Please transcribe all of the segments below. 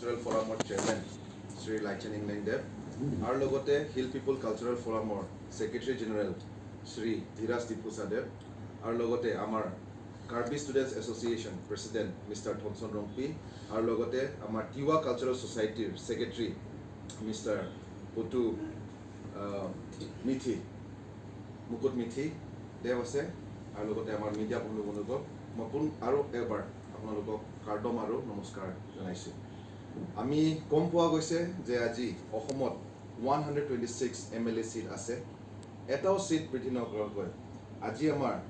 Cultural Forum Chairman Sri Laichaning Lengdev, our logote Hill People Cultural Forum Secretary General Sri Dhiras Dipusadev, our logote Amar Karbi Students Association President Mr. Thompson Rompi, our logote Amar Tiwa Cultural Society Secretary Mr. Putu Mithi Mukut Mithi Devase, our logote Amar Media Bundugo, Mapun Aro Ever, Apologo Kardom Aro, Namaskar, Janaisu. Ami Kompoa Gose, Jaji, Ohomot, 126 MLA seat ase, Etao seat Britino Grogwe, Aji Amar,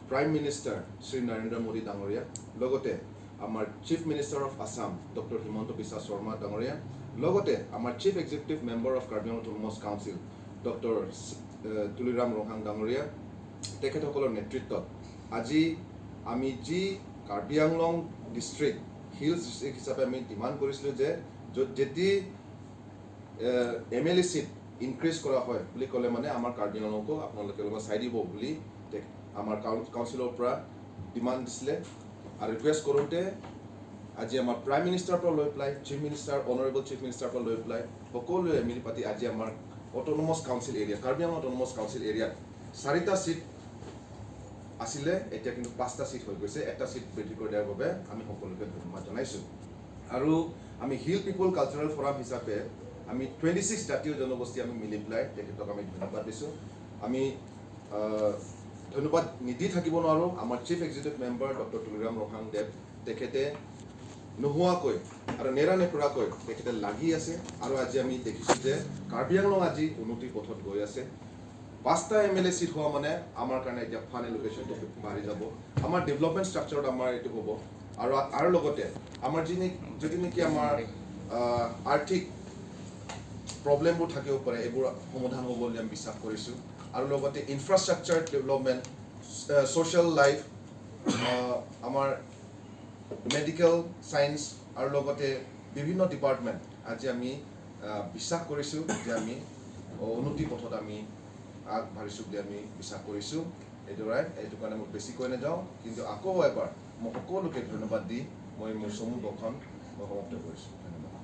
Prime Minister Sri Narendra Modi Dangoria, Logote, Amar Chief Minister of Assam, Dr. Himanto Biswa Sarma Dangoria, Logote, Amar Chief Executive Member of Karbi Anglong Autonomous Council, Dr. Tuliram Rohang Dangoria, Teketokolo Netritto, Aji Amiji Karbi Anglong District, Hills District হিচাপে আমি demand কৰিছিলো যে যদি MLA seat increase কৰা হয় বুলি ক'লে মানে আমাৰ কাৰ্বি আংলংকো আপোনালোকে লগত চাই দিব বুলি আমাৰ কাউন্সিলৰ পৰা ডিমান্ড দিছিলে আৰু ৰিকুৱেষ্ট কৰোতে আজি আমাৰ প্ৰাইম মিনিষ্টাৰ পৰা লৈ ply chief minister honourable chief minister পৰা লৈ প্লাই সকলোৱে মিলি পাতি আজি আমাৰ autonomous council area Karbi Anglong autonomous council এৰিয়াত 4টা সিট আসিলে এতিয়া কিন্তু 5টা সিট হৈ গৈছে এটা সিট বৃদ্ধি কৰি দিয়াৰ বাবে আমি সকলোকে ধন্যবাদ জনাইছো আৰু আমি হিল পিপল কালচাৰেল ফৰাম হিচাপে আমি 26 জাতীয় জনগোষ্ঠী আমি মিলি প্লাই তেখেতক আমি ধন্যবাদ দিছো আমি ধন্যবাদ নিদি থাকিব নোৱাৰো আমাৰ chief executive member doctor Tuliram Ronghang Dev তেখেতে নোহোৱাকৈ আৰু নেৰানেপৰাকৈ তেখেতে লাগি আছে আৰু আজি আমি দেখিছো যে কাৰ্বি আংলং আজি উন্নতিৰ পথত গৈ আছে 5টা এমএলএ সিট হওয়া মানে আমার কারণে এটা ফান এলোকেশনটো বাঢ়ি যাব আমার ডেভেলপমেন্ট স্ট্রাকচারত আমার এটো হবো আর লগতে আমার যদি নাকি আমার আর্থিক প্ৰবলেমবোৰ থাকিব পাৰে এবোৰ সমাধান হ'ব বুলি আমি বিশ্বাস কৰিছো আৰু লগতে ইনফ্ৰাষ্ট্ৰাকচাৰ ডেভেলপমেন্ট সোশ্যাল লাইফ আমাৰ মেডিকেল সায়েন্স আৰু লগতে বিভিন্ন ডিপাৰ্টমেন্ট আজি আমি বিশ্বাস কৰিছো যে আমি উন্নতি পথত আমি আগবাঢ়িছো বুলি আমি বিশ্বাস কৰিছো এইটো কাৰণে মই বেছি কৈ নাযাওঁ কিন্তু আকৌ এবাৰ মই সকলোকে ধন্যবাদ দি মই মোৰ সমূহ গঠন সমাপ্ত কৰিছো ধন্যবাদ